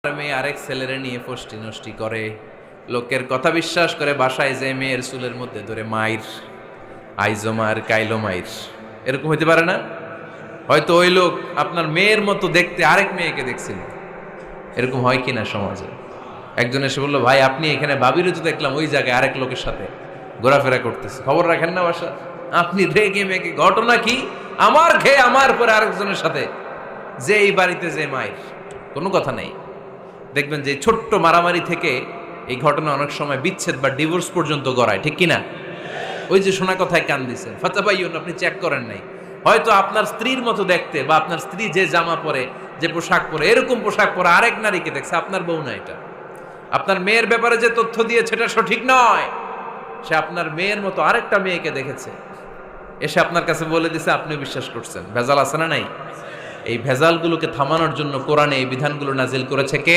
মেয়ে আরেক ছেলেরে নিয়ে ফষ্টি নষ্টি করে, লোকের কথা বিশ্বাস করে, বাসায় যে মেয়ের চুলের মধ্যে ধরে মাইর, আইজো মার কাইলো মাইর, এরকম হইতে পারে না? হয়তো ওই লোক আপনার মেয়ের মতো দেখতে আরেক মেয়েকে দেখছিল, এরকম হয় কিনা সমাজে? একজন এসে বললো, ভাই আপনি এখানে ভাবিরে তো দেখলাম ওই জায়গায় আরেক লোকের সাথে ঘোরাফেরা করতেছে, খবর রাখেন না বাসা? আপনি রেগে মেগে, ঘটনা কি? আমার খেয়ে আমার পরে আরেকজনের সাথে, যে এই বাড়িতে যে মাইর, কোনো কথা নেই। দেখবেন যে ছোট্ট মারামারি থেকে এই ঘটনা অনেক সময় বিচ্ছেদ বা ডিভোর্স পর্যন্ত গড়ায়, ঠিক কিনা? ওই যে শোনা কথায় কান দিচ্ছেন, ফাতাবাইয়ুন, আপনি চেক করেন নাই। হয়তো আপনার স্ত্রীর মতো দেখতে বা আপনার স্ত্রী যে জামা পরে, যে পোশাক পরে, এরকম পোশাক পরে আরেক নারীকে দেখছে, আপনার বউ না এটা। আপনার মেয়ের ব্যাপারে যে তথ্য দিয়েছে এটা সঠিক নয়, সে আপনার মেয়ের মতো আরেকটা মেয়েকে দেখেছে, এসে আপনার কাছে বলে দিছে, আপনিও বিশ্বাস করছেন। ভেজাল আছে না নাই? এই ভেজালগুলোকে থামানোর জন্য কোরআনে এই বিধানগুলো নাজিল করেছে কে?